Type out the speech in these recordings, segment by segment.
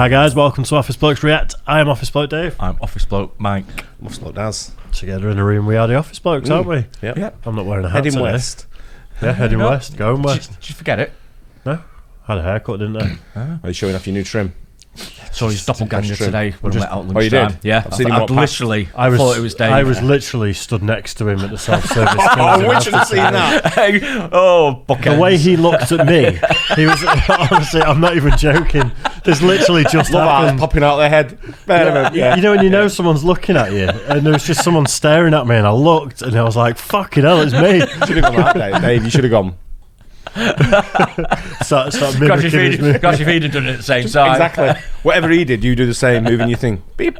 Hi guys, welcome to Office Blokes React. I am Office Bloke Dave. I'm Office Bloke Mike. I'm Office Bloke Daz. Together in a room, we are the Office Blokes, aren't we? Yep. I'm not wearing a hat Heading today. west. Yeah, heading west, going west. Did you forget it? No, had a haircut, didn't I? Are you showing off your new trim? Saw his doppelganger today when I went out lunchtime. Oh, you did? Yeah. I've seen him walk past. I thought it was Dave. I was literally stood next to him at the self-service. I wish I'd seen that. Oh, bucket. The way he looked at me, he was honestly, I'm not even joking. There's literally just Love eyes happened. popping out their head. You know when you know someone's looking at you, and there was just someone staring at me, and I looked, and I was like, "Fucking hell, it's me!" You should have gone that day, Dave. You should have gone. Start mimicking me. Gosh, if he'd have done it at the same time. Exactly. Whatever he did, you do the same, moving your thing. Beep.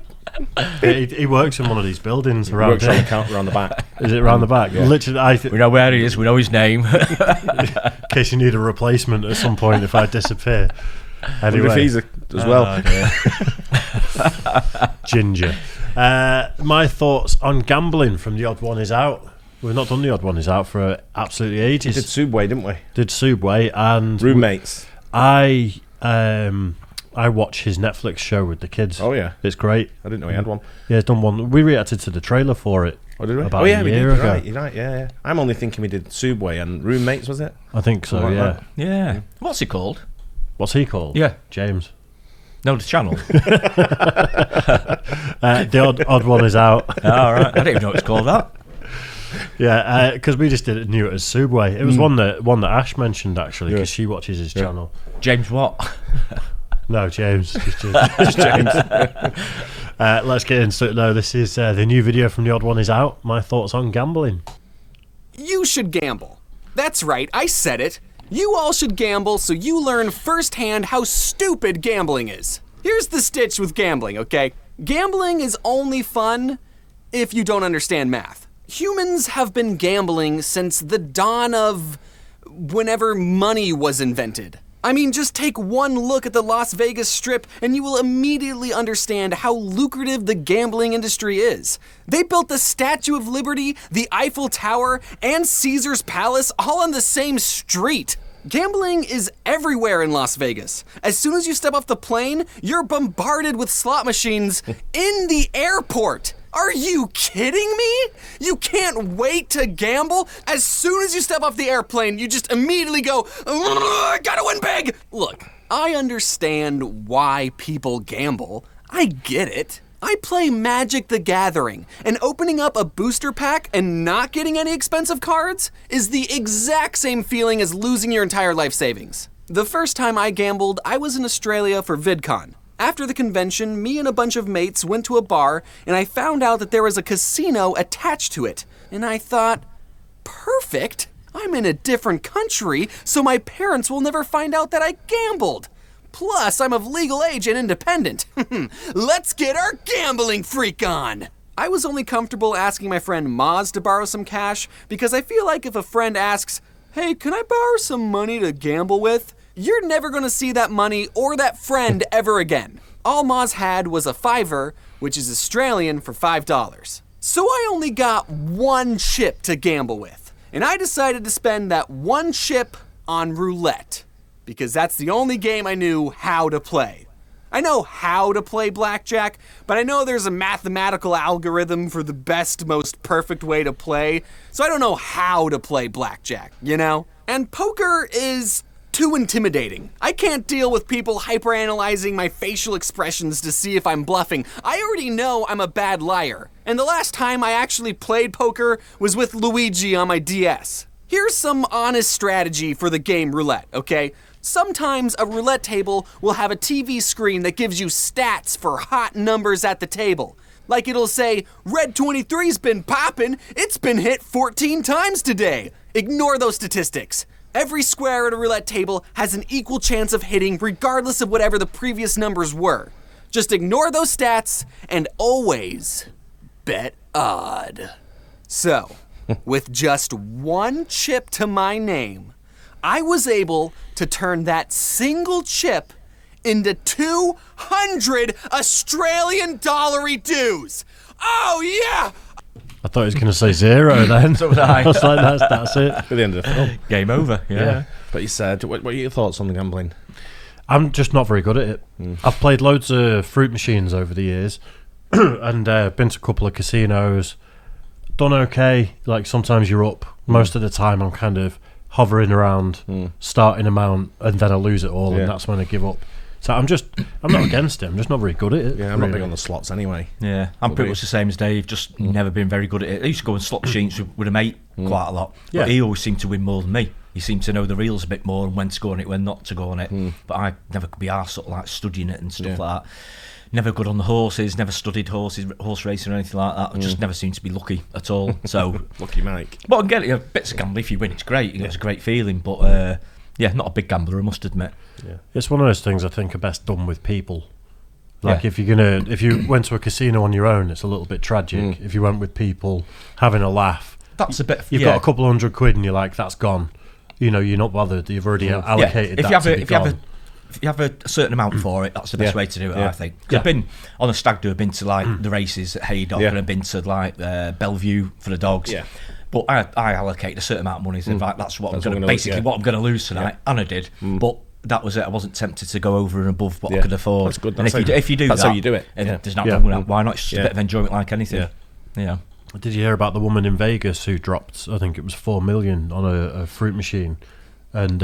He works in one of these buildings around Works on here. the counter around the back. Is it around the back? Yeah. Literally, We know where he is. We know his name. in case you need a replacement at some point if I disappear. Anyway. Anyway, As well. Ginger. My thoughts on gambling from The Odd One Is Out. We've not done The Odd One Is Out for absolutely We ages. did Subway, didn't we? Did Subway and Roommates. I watch his Netflix show with the kids. Oh, yeah. It's great. I didn't know he had one. Yeah, he's done one. We reacted to the trailer for it. Oh, did we? About Oh, yeah, a we did. year You're ago. right, you're right. Yeah. I'm only thinking we did Subway and Roommates, was it? I think so, Something yeah. like that. Yeah. What's he called? What's he called? Yeah. James. No, the channel. The odd One Is Out. All right. I didn't even know it's called that. Yeah, because we just knew it as Subway. It was one that Ash mentioned actually, because she watches his channel. James what? No, James. Just James. Let's get into it though. This is the new video from The Odd One Is Out. My thoughts on gambling. You should gamble. That's right, I said it. You all should gamble so you learn firsthand how stupid gambling is. Here's the stitch with gambling, okay? Gambling is only fun if you don't understand math. Humans have been gambling since the dawn of whenever money was invented. I mean, just take one look at the Las Vegas Strip and you will immediately understand how lucrative the gambling industry is. They built the Statue of Liberty, the Eiffel Tower, and Caesar's Palace all on the same street. Gambling is everywhere in Las Vegas. As soon as you step off the plane, you're bombarded with slot machines in the airport. Are you kidding me? You can't wait to gamble? As soon as you step off the airplane, you just immediately go, I gotta win big! Look, I understand why people gamble. I get it. I play Magic the Gathering, and opening up a booster pack and not getting any expensive cards is the exact same feeling as losing your entire life savings. The first time I gambled, I was in Australia for VidCon. After the convention, me and a bunch of mates went to a bar, and I found out that there was a casino attached to it. And I thought, perfect! I'm in a different country, so my parents will never find out that I gambled. Plus, I'm of legal age and independent. Let's get our gambling freak on! I was only comfortable asking my friend Moz to borrow some cash because I feel like if a friend asks, hey, can I borrow some money to gamble with? You're never gonna see that money or that friend ever again. All Moz had was a $5, which is Australian for $5. So I only got one chip to gamble with, and I decided to spend that one chip on roulette, because that's the only game I knew how to play. I know how to play blackjack, but I know there's a mathematical algorithm for the best, most perfect way to play, so I don't know how to play blackjack, you know? And poker is too intimidating. I can't deal with people hyperanalyzing my facial expressions to see if I'm bluffing. I already know I'm a bad liar. And the last time I actually played poker was with Luigi on my DS. Here's some honest strategy for the game roulette, okay? Sometimes a roulette table will have a TV screen that gives you stats for hot numbers at the table. Like it'll say, Red 23's been poppin', it's been hit 14 times today. Ignore those statistics. Every square at a roulette table has an equal chance of hitting regardless of whatever the previous numbers were. Just ignore those stats and always bet odd. So, with just one chip to my name, I was able to turn that single chip into 200 Australian dollary dues. Oh yeah! I thought he was going to say zero then. So was I. I was like, that's it. At the end of the film. Game over. Yeah. But you said, what are your thoughts on the gambling? I'm just not very good at it. I've played loads of fruit machines over the years, and been to a couple of casinos. Done okay. Like sometimes you're up. Most of the time I'm kind of hovering around, starting amount, and then I lose it all, and that's when I give up. So I'm not against it. I'm just not very good at it. Yeah, I'm not big on the slots anyway. Yeah, I'm pretty much the same as Dave. Just never been very good at it. I used to go on slot machines with a mate quite a lot. Yeah. But he always seemed to win more than me. He seemed to know the reels a bit more and when to go on it, when not to go on it. But I never could be arsed sort of like studying it and stuff like that. Never good on the horses, never studied horse racing or anything like that. I just never seemed to be lucky at all. So Lucky Mike. but I can get it, bits of gambling. If you win, it's great. It's a great feeling. But yeah, not a big gambler, I must admit. Yeah. It's one of those things I think are best done with people. Like if you went to a casino on your own, it's a little bit tragic. If you went with people, having a laugh, That's a bit. you've got a couple £100 and you're like, that's gone. You know, you're not bothered. You've already allocated If that if you have a certain amount for it, that's the best way to do it, I think. 'Cause I've been on a stag do, I've been to like the races at Haydock, and I've been to like Bellevue for the dogs. Yeah. But I allocated a certain amount of money, so like, that's what I'm going to basically what I'm going to lose tonight, and I did. But that was it. I wasn't tempted to go over and above what I could afford. That's good. And if you do that's that, how you do it. and Yeah. there's nothing wrong with that. Why not? It's just a bit of enjoyment, like anything. Yeah. Did you hear about the woman in Vegas who dropped, I think it was $4 million on a fruit machine, and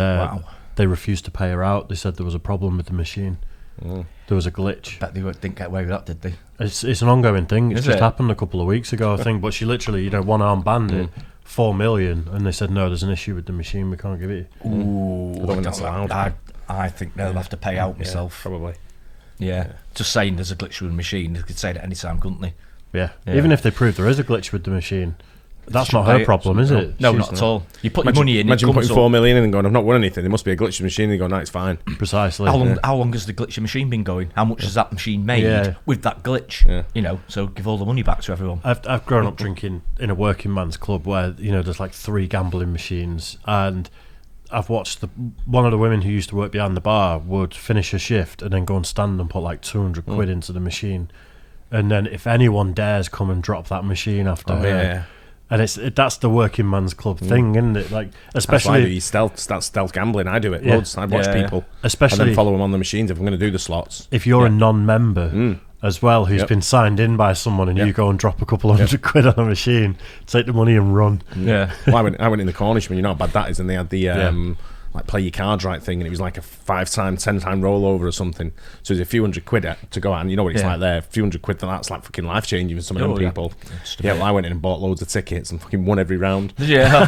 they refused to pay her out. They said there was a problem with the machine. There was a glitch. Bet they didn't get away with that, did they? It's an ongoing thing. It's Is just it? happened a couple of weeks ago, I think. But she literally, one arm banded, $4 million, and they said no, there's an issue with the machine. We can't give it. Ooh, I don't think that's allowed. I think they'll have to pay out myself. Probably. Yeah. Just saying there's a glitch with the machine. They could say it at any time, couldn't they? Yeah. Even if they prove there is a glitch with the machine, that's not her problem, is it? No, She's not at all. You put your money in. Imagine it comes putting up. $4 million in and going, I've not won anything. There must be a glitch in the machine. And you go, no, it's fine. Precisely. How long has the glitch machine been going? How much has that machine made with that glitch? So give all the money back to everyone. I've grown up drinking in a working man's club where there's like 3 gambling machines, and I've watched one of the women who used to work behind the bar would finish a shift and then go and stand and put like £200 into the machine, and then if anyone dares come and drop that machine after her. And that's the working man's club thing, isn't it? Like, especially that's why I do stealth gambling. I do it loads. I watch people, especially, and then follow them on the machines if I'm going to do the slots. If you're a non-member as well, who's been signed in by someone, and you go and drop a couple £100 on a machine, take the money and run. Yeah. Well, I went in the Cornishman. You know how bad that is, and they had the like play your cards right thing, and it was like a 5-time, 10-time rollover or something. So there's a few £100 to go out, and you know what it's like there. A few £100 that's like fucking life changing for some of them people. Yeah, well, I went in and bought loads of tickets and fucking won every round. Yeah.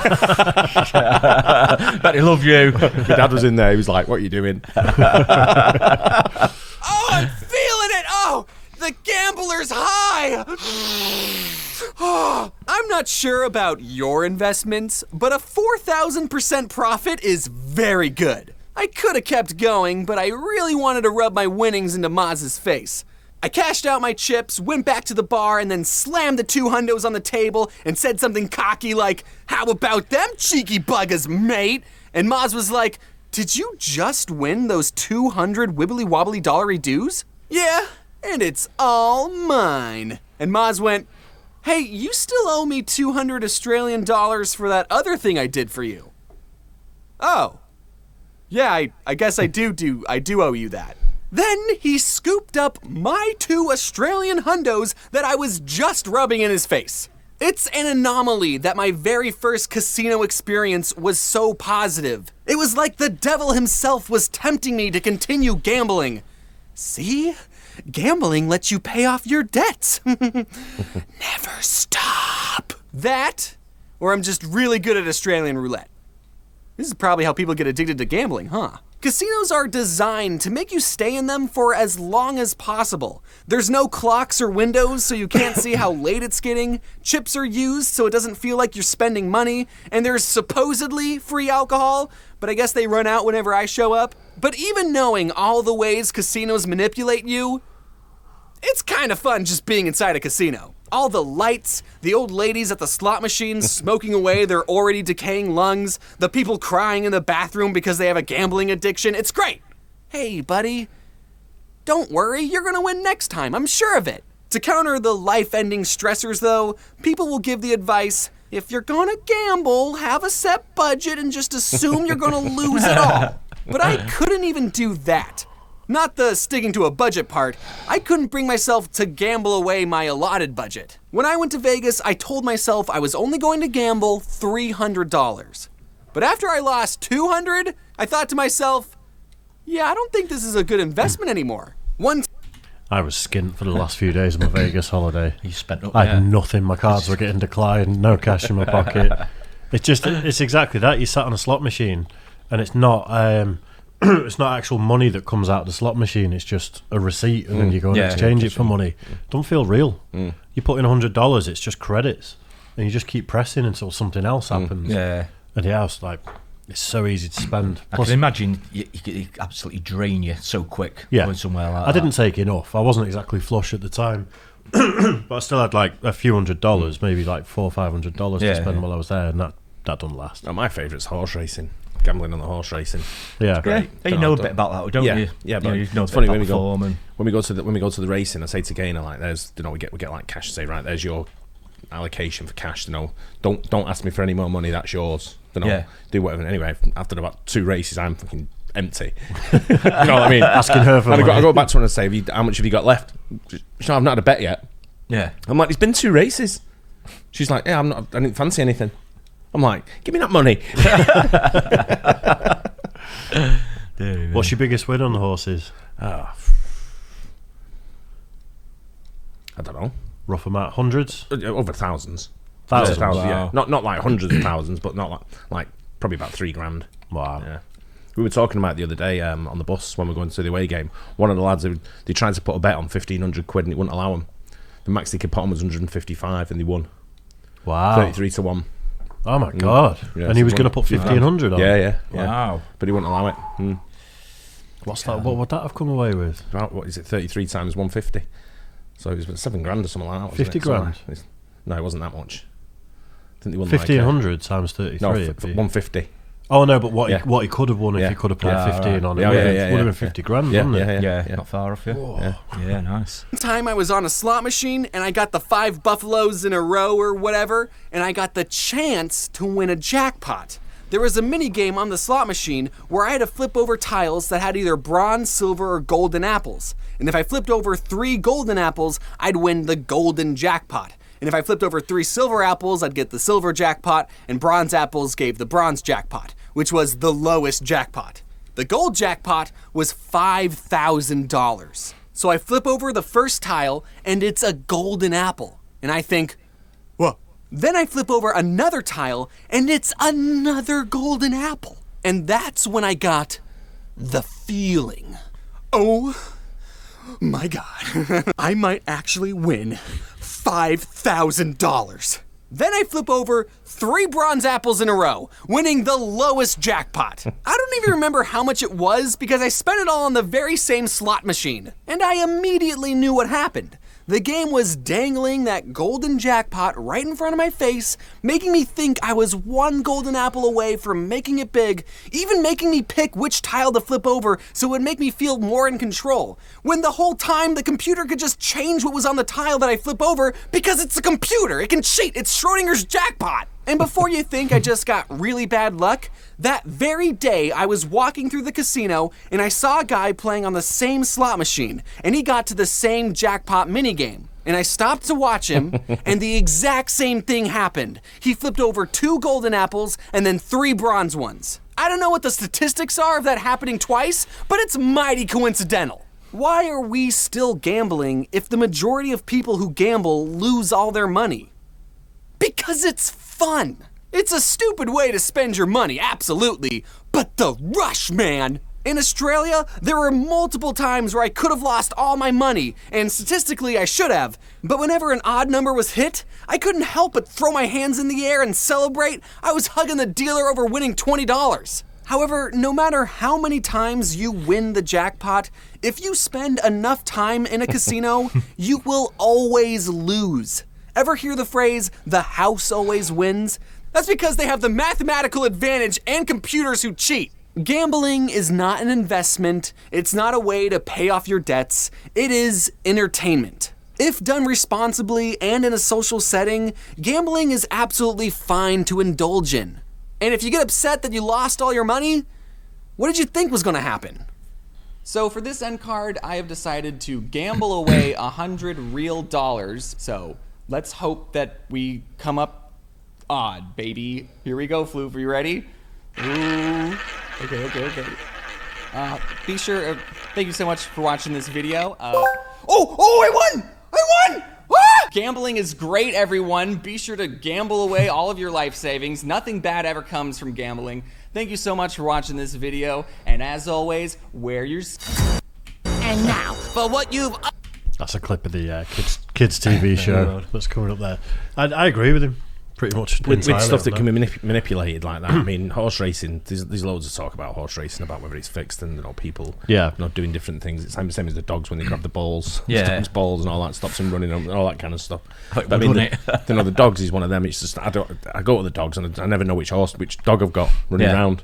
Bet he love you. My dad was in there. He was like, "What are you doing?" Oh, I'm feeling it! Oh, the gambler's high! Oh, I'm not sure about your investments, but a 4,000% profit is very good. I could have kept going, but I really wanted to rub my winnings into Maz's face. I cashed out my chips, went back to the bar, and then slammed the 2 hundos on the table and said something cocky like, "How about them cheeky buggers, mate?" And Maz was like, "Did you just win those 200 wibbly-wobbly dollary dues?" "Yeah, and it's all mine." And Maz went, "Hey, you still owe me 200 Australian dollars for that other thing I did for you." "Oh. Yeah, I guess I do owe you that." Then he scooped up my 2 Australian hundos that I was just rubbing in his face. It's an anomaly that my very first casino experience was so positive. It was like the devil himself was tempting me to continue gambling. See? Gambling lets you pay off your debts. Never stop. That, or I'm just really good at Australian roulette. This is probably how people get addicted to gambling, huh? Casinos are designed to make you stay in them for as long as possible. There's no clocks or windows, so you can't see how late it's getting. Chips are used so it doesn't feel like you're spending money. And there's supposedly free alcohol, but I guess they run out whenever I show up. But even knowing all the ways casinos manipulate you, it's kind of fun just being inside a casino. All the lights, the old ladies at the slot machines smoking away their already decaying lungs, the people crying in the bathroom because they have a gambling addiction. It's great. Hey, buddy, don't worry, you're gonna win next time, I'm sure of it. To counter the life-ending stressors, though, people will give the advice, if you're gonna gamble, have a set budget and just assume you're gonna lose it all. But I couldn't even do that. Not the sticking to a budget part. I couldn't bring myself to gamble away my allotted budget. When I went to Vegas, I told myself I was only going to gamble $300. But after I lost $200, I thought to myself, yeah, I don't think this is a good investment anymore. I was skint for the last few days of my Vegas holiday. You spent up I there. had nothing. My cards were getting declined. No cash in my pocket. It's exactly that. You sat on a slot machine, and it's not it's not actual money that comes out of the slot machine. It's just a receipt, and then you go and exchange it for money. Don't feel real. You put in $100. It's just credits, and you just keep pressing until something else happens. Yeah. And yeah, I was like, it's so easy to spend. I can imagine you could absolutely drain you so quick going somewhere like that. I didn't take enough. I wasn't exactly flush at the time. But I still had like a few $100, maybe like $400 or $500 to spend while I was there, and that doesn't last. My favourite's horse racing. Gambling on the horse racing. Yeah, great. Yeah, you know a bit about that, don't you? Yeah, You but know, you know it's a bit funny about when we the form and we go to the racing. I say to Gaynor, like, there's, we get like cash. Say, right, there's your allocation for cash. Don't ask me for any more money. That's yours. Do whatever. Anyway, after about 2 races, I'm fucking empty. You know what I mean? Asking her for money. I go back to her and say, how much have you got left? She's like, I've not had a bet yet. yeah. I'm like, it's been 2 races. She's like, yeah, I didn't fancy anything. I'm like, give me that money. What's your biggest win on the horses? I don't know. Rough amount, hundreds? Over thousands. Thousands, Yeah. wow. Not like hundreds of thousands, but not like probably about $3,000. Wow. Yeah. We were talking about it the other day on the bus when we were going to the away game. One of the lads, they tried to put a bet on 1,500 quid and it wouldn't allow them. The max they could put on was 155 and they won. Wow. 33-1. Oh my God. Yeah, And he so was going to put 1,500 on? Yeah. Wow. But he wouldn't allow it. What's that? What would that have come away with? About, what is it, 33 times 150? So it was $7,000 or something like that. wasn't 50 it? grand? So, no, it wasn't that much. I think they won 1,500 times 33. No, it'd be- 150. Oh no, but what Yeah. he could have won if he could have put 15 on it. Yeah, would have yeah, been 50 grand, Yeah, wouldn't it? Yeah, not far off you. Yeah, nice. One time I was on a slot machine and I got the 5 buffaloes in a row or whatever, and I got the chance to win a jackpot. There was a mini game on the slot machine where I had to flip over tiles that had either bronze, silver, or golden apples. And if I flipped over 3 golden apples, I'd win the golden jackpot. And if I flipped over 3 silver apples, I'd get the silver jackpot, and bronze apples gave the bronze jackpot, which was the lowest jackpot. The gold jackpot was $5,000. So I flip over the first tile, and it's a golden apple. And I think, whoa. Then I flip over another tile, and it's another golden apple. And that's when I got the feeling. Oh my God. I might actually win $5,000. Then I flip over 3 bronze apples in a row, winning the lowest jackpot. I don't even remember how much it was because I spent it all on the very same slot machine. And I immediately knew what happened. The game was dangling that golden jackpot right in front of my face, making me think I was 1 golden apple away from making it big, even making me pick which tile to flip over so it would make me feel more in control, when the whole time the computer could just change what was on the tile that I flip over because it's a computer. It can cheat. It's Schrodinger's jackpot. And before you think I just got really bad luck, that very day I was walking through the casino and I saw a guy playing on the same slot machine, and he got to the same jackpot minigame. And I stopped to watch him, and the exact same thing happened. He flipped over 2 golden apples and then 3 bronze ones. I don't know what the statistics are of that happening twice, but it's mighty coincidental. Why are we still gambling if the majority of people who gamble lose all their money? Because it's fun. It's a stupid way to spend your money, absolutely, but the rush, man. In Australia, there were multiple times where I could have lost all my money, and statistically I should have, but whenever an odd number was hit, I couldn't help but throw my hands in the air and celebrate. I was hugging the dealer over winning $20. However, no matter how many times you win the jackpot, if you spend enough time in a casino, you will always lose. Ever hear the phrase, the house always wins? That's because they have the mathematical advantage and computers who cheat. Gambling is not an investment. It's not a way to pay off your debts. It is entertainment. If done responsibly and in a social setting, gambling is absolutely fine to indulge in. And if you get upset that you lost all your money, what did you think was going to happen? So for this end card, I have decided to gamble away 100 real dollars. So let's hope that we come up odd, baby. Here we go, Floof. Are you ready? Ooh. Okay. Be sure. Thank you so much for watching this video. I won! Ah! Gambling is great, everyone. Be sure to gamble away all of your life savings. Nothing bad ever comes from gambling. Thank you so much for watching this video, and as always, wear your... And now, for what you've... That's a clip of the kids TV show that's coming up there. I agree with him. Pretty much with stuff that that can be manipulated like that. I mean, horse racing. There's loads of talk about horse racing, about whether it's fixed and people not doing different things. It's the same as the dogs when they grab the balls, stops balls and all that, stops them running and all that kind of stuff. But I mean, the dogs is one of them. It's just I go to the dogs and I never know which dog I've got running around.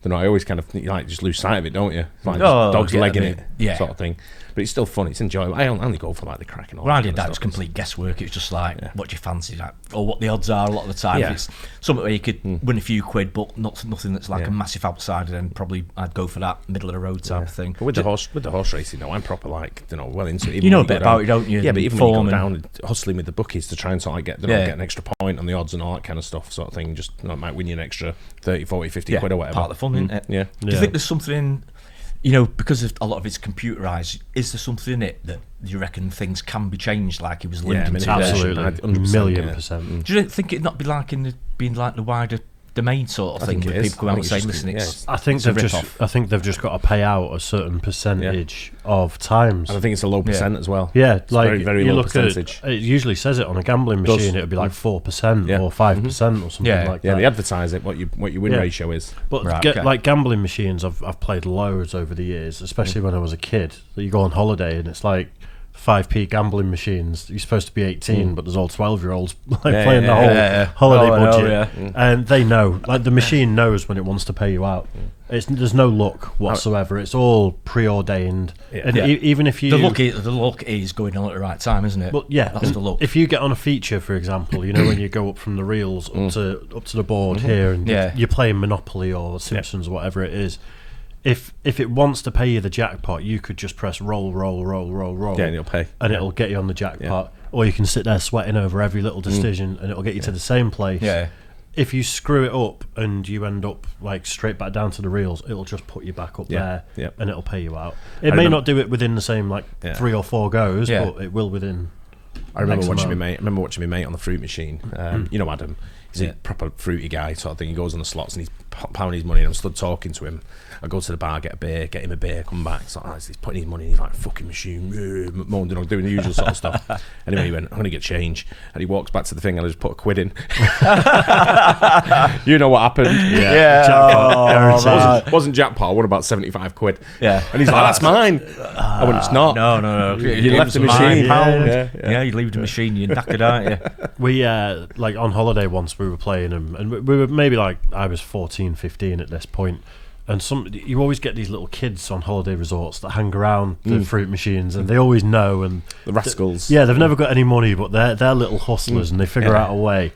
I always kind of just lose sight of it, don't you? Like dogs legging it, sort of thing. But it's still fun. It's enjoyable. I only go for like the crack and all. When I did that, it was complete guesswork. It was just like, what do you fancy, or what the odds are. A lot of the time, it's something where you could win a few quid, but nothing that's like a massive outsider. Then probably I'd go for that middle of the road type of thing. But with the horse racing, I'm proper well into it. You know a bit about it, don't you? Yeah, but even when you go down hustling with the bookies to try and sort of get an extra point on the odds and all that kind of stuff, sort of thing. Just it might win you an extra 30, 40, 50 quid or whatever. Part of the fun, isn't it? Yeah. Do you think there's something? Because a lot of it's computerised, is there something in it that you reckon things can be changed, like it was limited to? Absolutely, 1,000,000%. Do you think it'd not be like being like the wider domain sort of thing, where people come out and say, "Listen, I think they've just got to pay out a certain percentage of times, and I think it's a low percent as well. Yeah, like very, very low percentage. It usually says it on a gambling machine. It would be like 4% or 5% or something like that. Yeah, they advertise it what your win ratio is. But like gambling machines, I've played loads over the years, especially when I was a kid. You go on holiday and it's like 5p gambling machines. You're supposed to be 18, but there's all 12-year-olds playing the whole holiday budget, and they know. Like the machine knows when it wants to pay you out. There's no luck whatsoever. It's all preordained. And even if you the luck is going on at the right time, isn't it? But that's the luck. If you get on a feature, for example, when you go up from the reels up to the board here, and you're playing Monopoly or Simpsons or whatever it is. If it wants to pay you the jackpot, you could just press roll, and it'll pay, and it'll get you on the jackpot. Or you can sit there sweating over every little decision, and it'll get you to the same place. Yeah. If you screw it up and you end up like straight back down to the reels, it'll just put you back up there, and it'll pay you out. It may not do it within the same 3 or 4 goes, but it will within. I remember watching my mate on the fruit machine. Adam. He's a proper fruity guy sort of thing. He goes on the slots and he's pounding his money, and I'm stood talking to him. I go to the bar, get him a beer, come back. So he's putting his money in. He's like, fucking machine, moaning, doing the usual sort of stuff. Anyway, he went, I'm going to get change. And he walks back to the thing and I just put a quid in. You know what happened? Yeah. Wasn't jackpot. I won about 75 quid. Yeah. And he's like, that's mine. I went, it's not. No. You left the machine. Yeah, you leave the machine, you're knackered, aren't you? We, on holiday once, we were playing them, and we were maybe I was 14, 15 at this point. And you always get these little kids on holiday resorts that hang around the fruit machines, and they always know. And the rascals. They've never got any money, but they're little hustlers, and they figure out a way.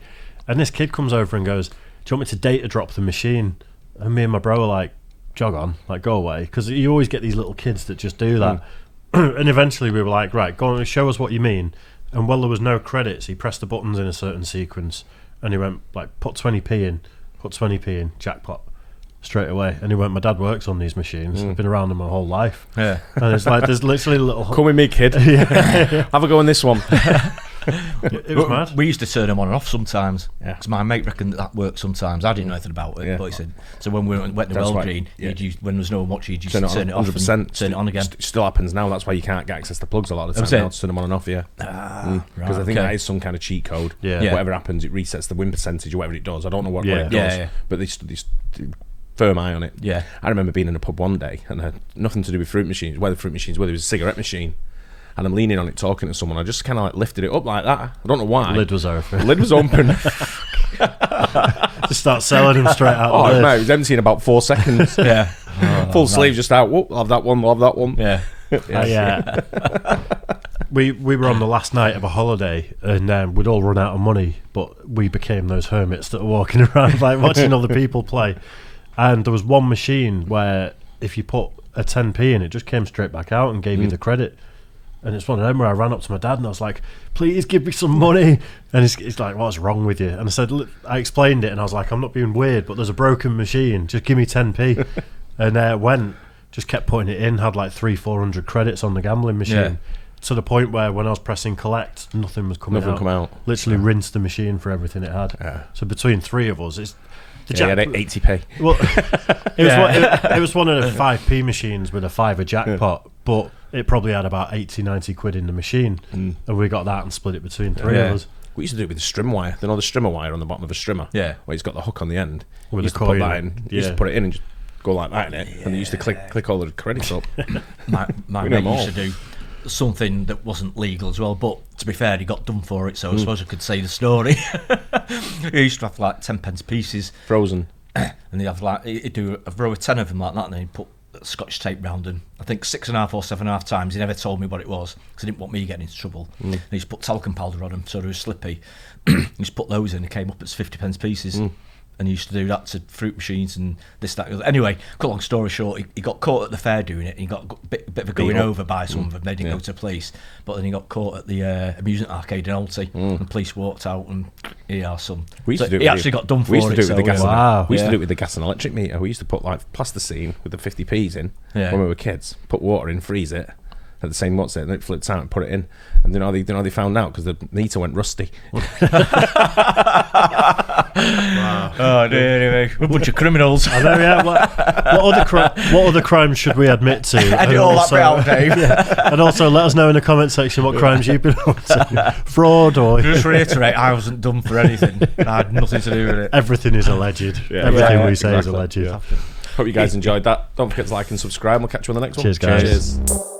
And this kid comes over and goes, "Do you want me to data drop the machine?" And me and my bro are like, "Jog on, go away," because you always get these little kids that just do that. And eventually we were like, "Right, go on and show us what you mean." And while there was no credits, he pressed the buttons in a certain sequence, and he went put 20p in, jackpot. Straight away, and he went, "My dad works on these machines. I've been around them my whole life." Yeah, and it's like there's literally a little. Come with me, kid. Have a go on this one. It was mad. We used to turn them on and off sometimes. Because my mate reckoned that worked sometimes. I didn't know anything about it, but he said so. When we went to Belgrade, when there was no one watching, you'd just turn it off 100%. And turn it on again. It still happens now. That's why you can't get access to plugs a lot of the time. Now to turn them on and off. Because I think that is some kind of cheat code. Whatever happens, it resets the win percentage or whatever it does. I don't know what it does, but they firm eye on it. Yeah, I remember being in a pub one day and had nothing to do with fruit machines. Whether it was a cigarette machine, and I'm leaning on it talking to someone. I just kind of lifted it up like that. I don't know why. The lid was open. The lid was open. Just start selling them straight out. Oh no, it was empty in about 4 seconds. Full sleeve just out. Whoop, I'll have that one. I'll have that one. Yeah. We were on the last night of a holiday, and we'd all run out of money, but we became those hermits that were walking around watching other people play. And there was one machine where if you put a 10p and it just came straight back out and gave you the credit. And it's one of them where I ran up to my dad and I was like, please give me some money. And he's like, what's wrong with you? And I said, look, I explained it and I was like, I'm not being weird, but there's a broken machine. Just give me 10p. And just kept putting it in, had like 300-400 credits on the gambling machine. Yeah. To the point where when I was pressing collect, nothing was coming Nothing out. come out. Literally rinsed the machine for everything it had. Yeah. So between three of us, it's... You had 80p. Well, it was one of the 5p machines with a fiver jackpot, but it probably had about 80-90 quid in the machine, and we got that and split it between three of us. We used to do it with the strim wire. You know the strimmer wire on the bottom of a strimmer? Yeah. Where it's got the hook on the end. With You used a to put coin. that in. You used to Yeah. put it in and just go like that in it. And they used to click all the credits up. My We know mate them all. used to do something that wasn't legal as well, but to be fair, he got done for it, so I suppose I could say the story. He used to have like 10p pieces, Frozen. and he'd have like, he'd do a row of 10 of them like that, and then he'd put Scotch tape round them. I think 6.5 or 7.5 times. He never told me what it was because he didn't want me getting into trouble. And he just put talcum powder on them so they were slippy. He just put those in. It came up as 50p pieces. And he used to do that to fruit machines and this, that. Anyway, cut long story short, he got caught at the fair doing it. He got a bit of a going over by some of them. They didn't go to police. But then he got caught at the amusement arcade in Alty. And the police walked out and he We used to do it he with actually got done for it. We used to do it with the gas. Wow. We used to Yeah. do it with the gas and electric meter. We used to put like plasticine with the 50p's in Yeah. when we were kids. Put water in, freeze it. At the same what's it, and it flips out and put it in. And then they found out because the meter went rusty. Oh, anyway, we're a bunch of criminals. I know, yeah. What other crimes should we admit to? Edit all that bit out, Dave. And also let us know in the comment section what crimes you've been up to. Fraud or... Just reiterate, I wasn't done for anything. I had nothing to do with it. Everything is alleged. Yeah, Everything yeah, we say is exactly. alleged. Hope you guys enjoyed that. Don't forget to like and subscribe. We'll catch you on the next one. Cheers, guys. Cheers.